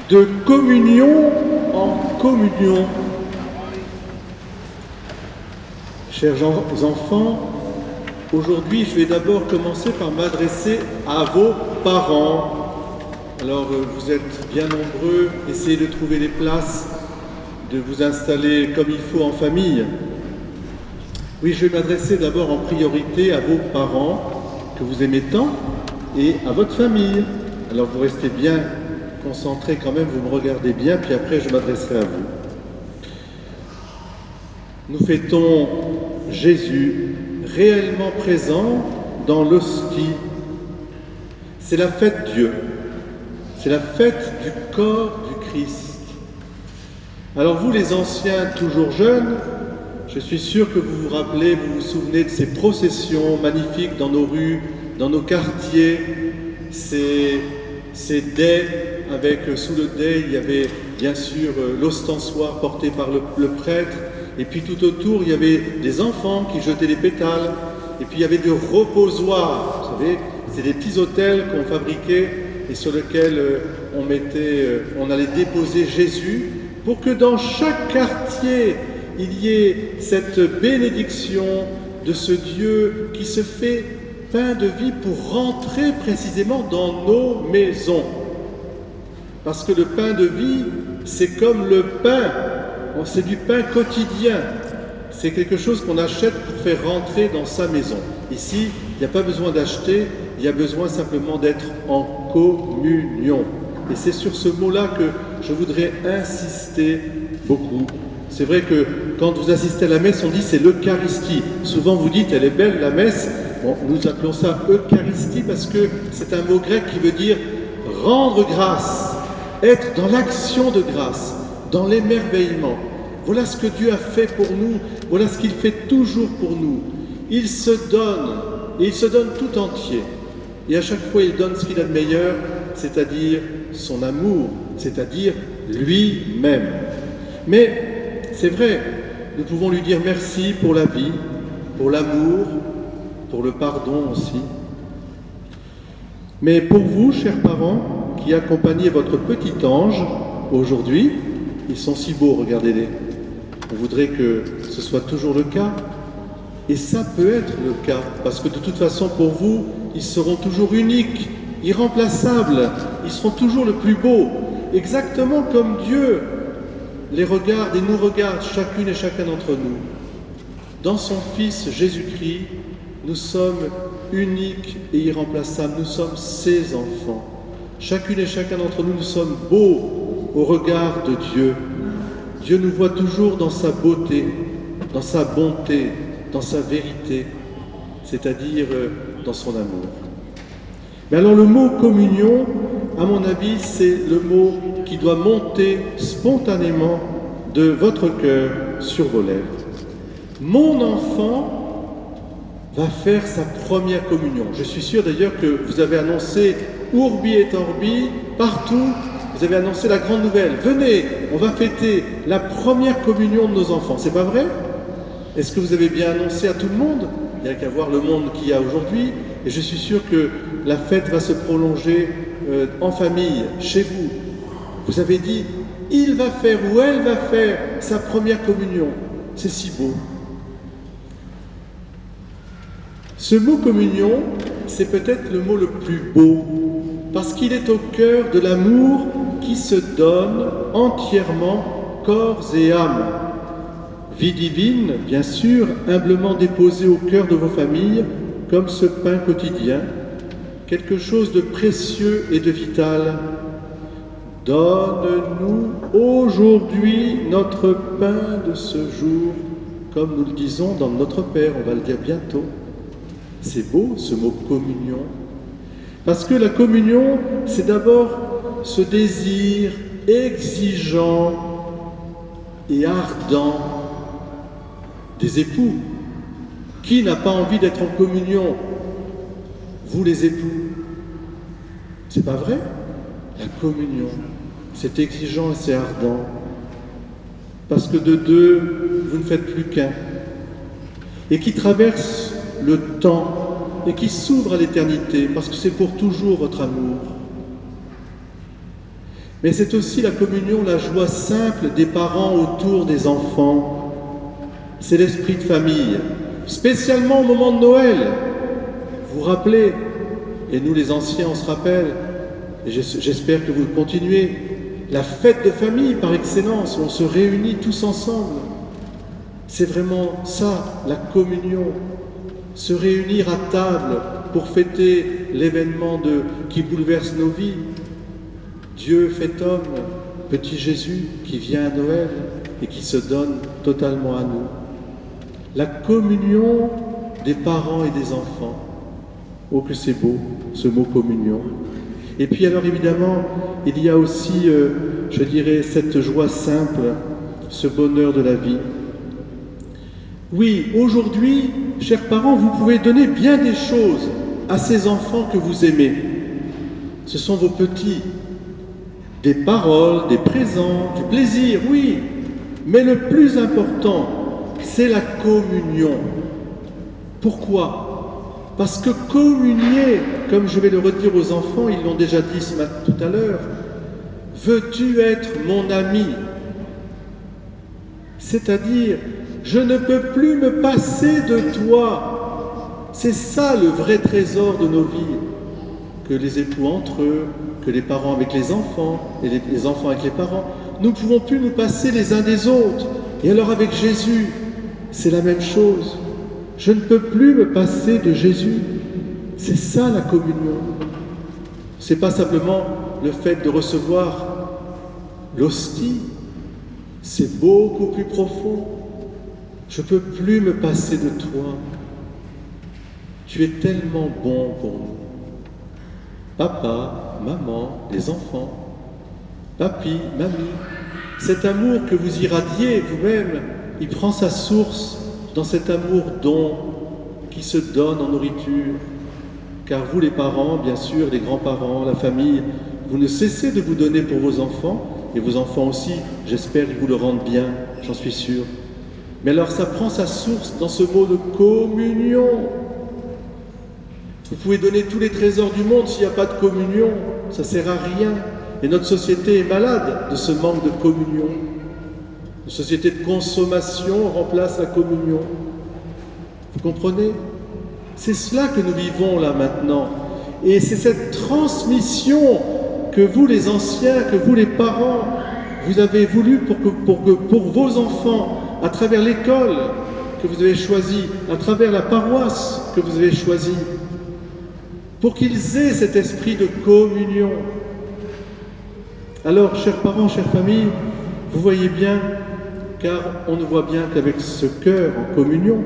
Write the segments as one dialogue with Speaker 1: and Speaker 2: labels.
Speaker 1: de communion en communion. Chers enfants, aujourd'hui je vais d'abord commencer par m'adresser à vos parents. Alors vous êtes bien nombreux, essayez de trouver les places, de vous installer comme il faut en famille. Oui, je vais m'adresser d'abord en priorité à vos parents que vous aimez tant et à votre famille. Alors vous restez bien concentrés quand même, vous me regardez bien, puis après je m'adresserai à vous. Nous fêtons Jésus réellement présent dans l'hostie. C'est la fête Dieu, c'est la fête du corps du Christ. Alors vous les anciens toujours jeunes, je suis sûr que vous vous rappelez, vous vous souvenez de ces processions magnifiques dans nos rues, dans nos quartiers, ces dais avec, sous le dais, il y avait bien sûr l'ostensoir porté par le prêtre, et puis tout autour, il y avait des enfants qui jetaient des pétales, et puis il y avait des reposoirs, vous savez, c'est des petits autels qu'on fabriquait et sur lesquels on allait déposer Jésus pour que dans chaque quartier, il y ait cette bénédiction de ce Dieu qui se fait pain de vie pour rentrer précisément dans nos maisons. Parce que le pain de vie, c'est comme le pain, c'est du pain quotidien. C'est quelque chose qu'on achète pour faire rentrer dans sa maison. Ici, il n'y a pas besoin d'acheter, il y a besoin simplement d'être en communion. Et c'est sur ce mot-là que je voudrais insister beaucoup. C'est vrai que quand vous assistez à la messe, on dit c'est l'Eucharistie. Souvent vous dites, elle est belle la messe. Bon, nous appelons ça Eucharistie parce que c'est un mot grec qui veut dire rendre grâce, être dans l'action de grâce, dans l'émerveillement. Voilà ce que Dieu a fait pour nous, voilà ce qu'il fait toujours pour nous. Il se donne, et il se donne tout entier. Et à chaque fois, il donne ce qu'il a de meilleur, c'est-à-dire son amour, c'est-à-dire lui-même. Mais c'est vrai, nous pouvons lui dire merci pour la vie, pour l'amour, pour le pardon aussi. Mais pour vous, chers parents, qui accompagnez votre petit ange aujourd'hui, ils sont si beaux, regardez-les. On voudrait que ce soit toujours le cas. Et ça peut être le cas, parce que de toute façon, pour vous, ils seront toujours uniques, irremplaçables, ils seront toujours le plus beau, exactement comme Dieu les regarde et nous regarde chacune et chacun d'entre nous. Dans son Fils Jésus-Christ, nous sommes uniques et irremplaçables, nous sommes ses enfants. Chacune et chacun d'entre nous, nous sommes beaux au regard de Dieu. Dieu nous voit toujours dans sa beauté, dans sa bonté, dans sa vérité, c'est-à-dire dans son amour. Mais alors le mot communion, à mon avis, c'est le mot qui doit monter spontanément de votre cœur sur vos lèvres. Mon enfant va faire sa première communion. Je suis sûr d'ailleurs que vous avez annoncé Urbi et Orbi, partout, vous avez annoncé la grande nouvelle. Venez, on va fêter la première communion de nos enfants. C'est pas vrai? Est-ce que vous avez bien annoncé à tout le monde? Il n'y a qu'à voir le monde qu'il y a aujourd'hui. Et je suis sûr que la fête va se prolonger en famille, chez vous. Vous avez dit, il va faire ou elle va faire sa première communion. C'est si beau. Ce mot communion, c'est peut-être le mot le plus beau, parce qu'il est au cœur de l'amour qui se donne entièrement corps et âme. Vie divine, bien sûr, humblement déposée au cœur de vos familles, comme ce pain quotidien, quelque chose de précieux et de vital. Donne-nous aujourd'hui notre pain de ce jour, comme nous le disons dans Notre Père, on va le dire bientôt. C'est beau ce mot communion, parce que la communion, c'est d'abord ce désir exigeant et ardent des époux. Qui n'a pas envie d'être en communion? Vous les époux. C'est pas vrai? La communion, c'est exigeant et c'est ardent. Parce que de deux, vous ne faites plus qu'un. Et qui traverse le temps et qui s'ouvre à l'éternité, parce que c'est pour toujours votre amour. Mais c'est aussi la communion, la joie simple des parents autour des enfants. C'est l'esprit de famille, spécialement au moment de Noël. Vous vous rappelez, et nous les anciens on se rappelle, et j'espère que vous le continuez, la fête de famille par excellence, où on se réunit tous ensemble. C'est vraiment ça, la communion. Se réunir à table pour fêter l'événement qui bouleverse nos vies. Dieu fait homme, petit Jésus qui vient à Noël et qui se donne totalement à nous. La communion des parents et des enfants. Oh que c'est beau, ce mot communion. Et puis alors évidemment, il y a aussi, je dirais, cette joie simple, ce bonheur de la vie. Oui, aujourd'hui, chers parents, vous pouvez donner bien des choses à ces enfants que vous aimez. Ce sont vos petits. Des paroles, des présents, du plaisir, oui. Mais le plus important, c'est la communion. Pourquoi? Parce que communier, comme je vais le redire aux enfants, ils l'ont déjà dit tout à l'heure, veux-tu être mon ami? C'est-à-dire, je ne peux plus me passer de toi. C'est ça le vrai trésor de nos vies. Que les époux entre eux, que les parents avec les enfants, et les enfants avec les parents, nous ne pouvons plus nous passer les uns des autres. Et alors avec Jésus, c'est la même chose. Je ne peux plus me passer de Jésus. C'est ça la communion. C'est pas simplement le fait de recevoir l'hostie. C'est beaucoup plus profond. Je ne peux plus me passer de toi. Tu es tellement bon pour nous. Papa, maman, les enfants, papy, mamie, cet amour que vous irradiez vous-même, il prend sa source dans cet amour don qui se donne en nourriture. Car vous les parents, bien sûr, les grands-parents, la famille, vous ne cessez de vous donner pour vos enfants, et vos enfants aussi, j'espère qu'ils vous le rendent bien, j'en suis sûr. Mais alors ça prend sa source dans ce mot de communion. Vous pouvez donner tous les trésors du monde, s'il n'y a pas de communion, ça ne sert à rien. Et notre société est malade de ce manque de communion. Une société de consommation remplace la communion. Vous comprenez? C'est cela que nous vivons là maintenant. Et c'est cette transmission que vous les anciens, que vous les parents, vous avez voulu pour vos enfants, à travers l'école que vous avez choisie, à travers la paroisse que vous avez choisie, pour qu'ils aient cet esprit de communion. Alors, chers parents, chères familles, vous voyez bien, car on ne voit bien qu'avec ce cœur en communion,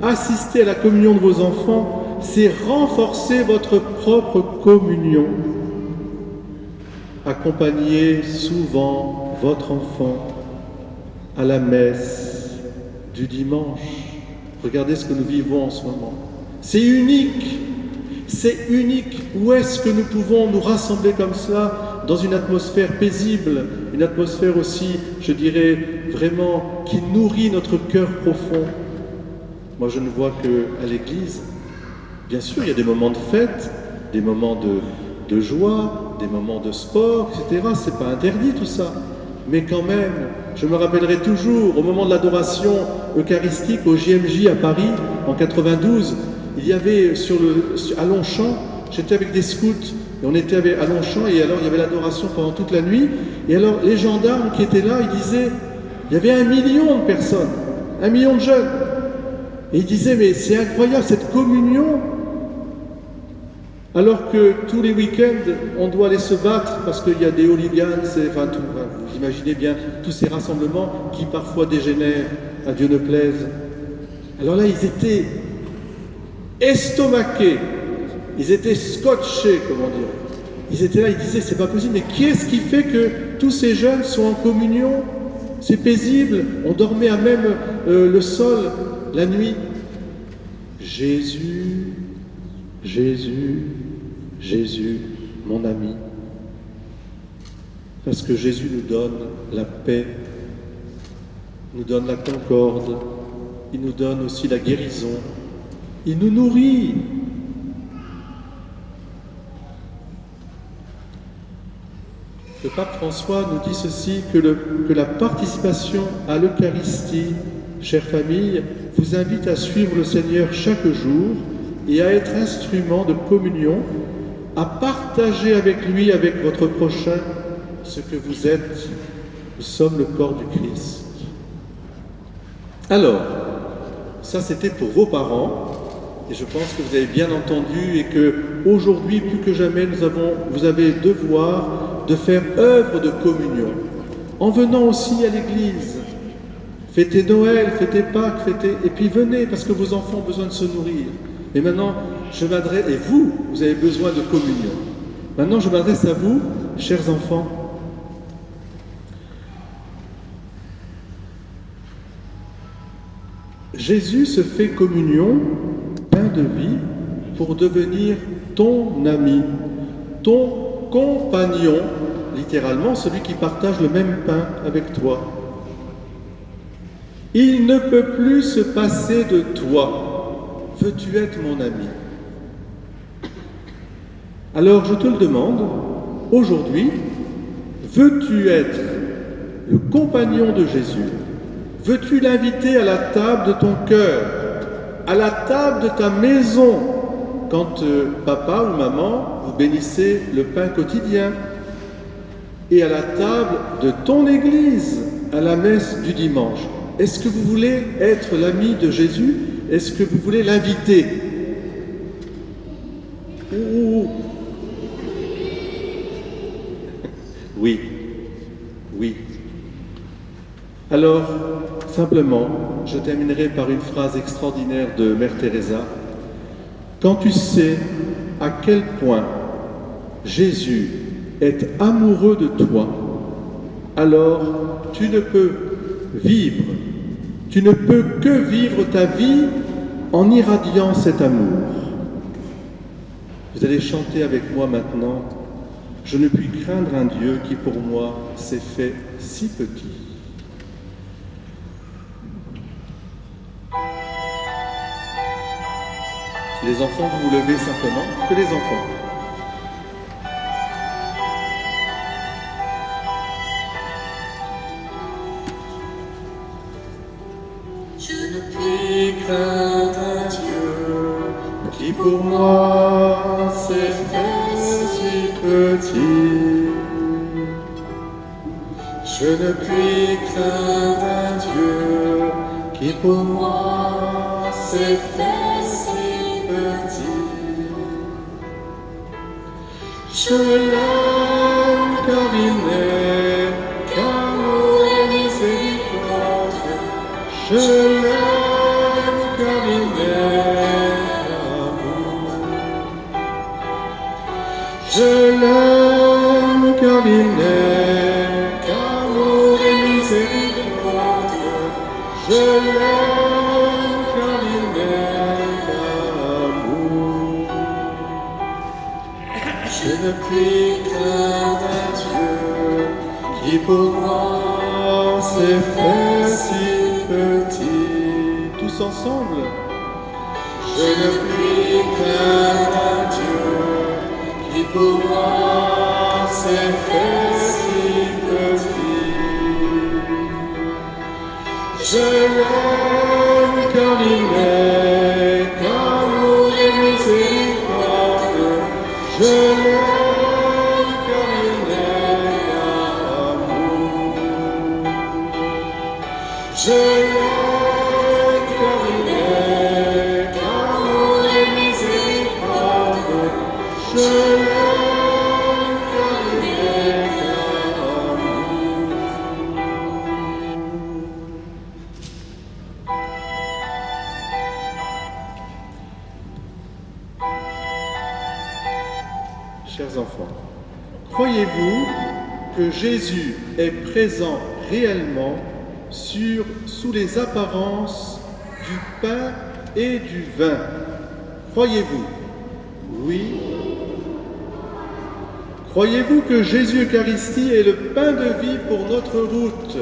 Speaker 1: assister à la communion de vos enfants, c'est renforcer votre propre communion. Accompagnez souvent votre enfant à la messe du dimanche. Regardez ce que nous vivons en ce moment. C'est unique. C'est unique. Où est-ce que nous pouvons nous rassembler comme cela dans une atmosphère paisible, une atmosphère aussi, je dirais, vraiment qui nourrit notre cœur profond? Moi, je ne vois qu'à l'église. Bien sûr, il y a des moments de fête, des moments de joie, des moments de sport, etc. C'est pas interdit tout ça. Mais quand même, je me rappellerai toujours, au moment de l'adoration eucharistique au JMJ à Paris, en 92, il y avait à Longchamp, j'étais avec des scouts, et on était à Longchamp, et alors il y avait l'adoration pendant toute la nuit, et alors les gendarmes qui étaient là, ils disaient, il y avait 1 million de personnes, 1 million de jeunes, et ils disaient, mais c'est incroyable cette communion, alors que tous les week-ends, on doit aller se battre parce qu'il y a des hooligans, vous imaginez bien tous ces rassemblements qui parfois dégénèrent, à Dieu ne plaise. Alors là, ils étaient estomaqués, ils étaient scotchés, comment dire. Ils étaient là, ils disaient, c'est pas possible, mais qu'est-ce qui fait que tous ces jeunes sont en communion? C'est paisible, on dormait à même le sol la nuit. Jésus, Jésus, Jésus, mon ami. Parce que Jésus nous donne la paix, nous donne la concorde, il nous donne aussi la guérison, il nous nourrit. Le pape François nous dit ceci, que la participation à l'Eucharistie, chère famille, vous invite à suivre le Seigneur chaque jour et à être instrument de communion, à partager avec lui, avec votre prochain, ce que vous êtes. Nous sommes le corps du Christ. Alors, ça c'était pour vos parents, et je pense que vous avez bien entendu et que aujourd'hui plus que jamais vous avez le devoir de faire œuvre de communion, en venant aussi à l'église. Fêtez Noël, fêtez Pâques, et puis venez parce que vos enfants ont besoin de se nourrir. Et maintenant, et vous avez besoin de communion. Maintenant, je m'adresse à vous, chers enfants. Jésus se fait communion, pain de vie, pour devenir ton ami, ton compagnon, littéralement celui qui partage le même pain avec toi. Il ne peut plus se passer de toi. Veux-tu être mon ami? Alors je te le demande, aujourd'hui, veux-tu être le compagnon de Jésus? Veux-tu l'inviter à la table de ton cœur, à la table de ta maison, quand papa ou maman, vous bénissez le pain quotidien, et à la table de ton église, à la messe du dimanche? Est-ce que vous voulez être l'ami de Jésus? Est-ce que vous voulez l'inviter? Oui, oui. Alors, simplement, je terminerai par une phrase extraordinaire de Mère Teresa. Quand tu sais à quel point Jésus est amoureux de toi, alors tu ne peux que vivre ta vie en irradiant cet amour. Vous allez chanter avec moi maintenant. Je ne puis craindre un Dieu qui pour moi s'est fait si petit. Les enfants, vous vous levez simplement, que les enfants.
Speaker 2: Je ne puis craindre un Dieu
Speaker 1: Qui pour moi s'est fait si petit.
Speaker 2: Je ne puis craindre un Dieu
Speaker 1: Qui pour
Speaker 2: moi s'est fait si petit. Je l'aime car il n'est qu'amour et miséricorde.
Speaker 1: Je
Speaker 2: l'aime car il n'est qu'amour.
Speaker 1: Je l'aime car il n'est
Speaker 2: Qu'amour et miséricorde.
Speaker 1: Je l'aime car il n'est qu'amour.
Speaker 2: Je ne puis craindre un Dieu
Speaker 1: Qui pour moi s'est fait si petit. Tous ensemble.
Speaker 2: Je ne puis craindre un Dieu qui pour moi s'est fait si petit. Je l'aime car il est qu'amour et miséricorde.
Speaker 1: Je l'aime car il est qu'amour.
Speaker 2: Je l'aime car il est qu'amour et miséricorde. Je l'aime car il est qu'amour.
Speaker 1: Chers enfants, croyez-vous que Jésus est présent réellement sous les apparences du pain et du vin? Croyez-vous? Oui. Croyez-vous que Jésus Eucharistie est le pain de vie pour notre route?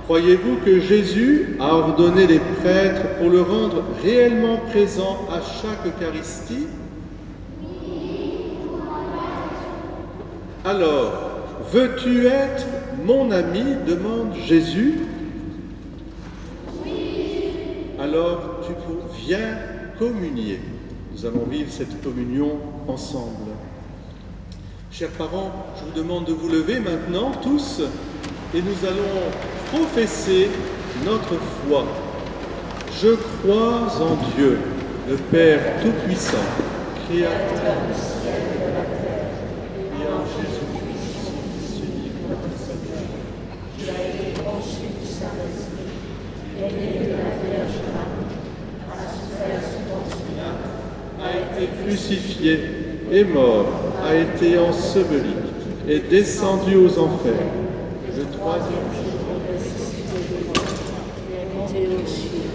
Speaker 1: Croyez-vous que Jésus a ordonné les prêtres pour le rendre réellement présent à chaque Eucharistie? Alors, veux-tu être mon ami? Demande Jésus. Alors viens communier. Nous allons vivre cette communion ensemble. Chers parents, je vous demande de vous lever maintenant tous et nous allons professer notre foi. Je crois en Dieu, le Père Tout-Puissant, Créateur du ciel et de la terre, et en Jésus-Christ, son unique Seigneur, qui a été conçu du Saint-Esprit, est né de la Vierge Marie, a souffert sous Ponce Pilate, a été crucifié, est mort, a été enseveli, est descendu aux enfers. Le troisième jour,
Speaker 2: ressuscité des morts, est monté aux cieux,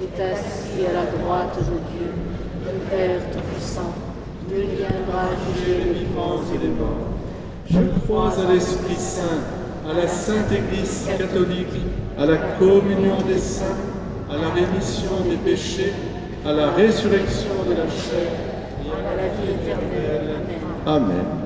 Speaker 2: est assis à la droite de Dieu, le Père Tout-Puissant, il viendra juger les vivants et les morts.
Speaker 1: Je crois à l'Esprit Saint, à la Sainte Église catholique, à la communion des saints, à la rémission des péchés, à la résurrection de la chair,
Speaker 2: À la vie éternelle. Amen.
Speaker 1: Amen.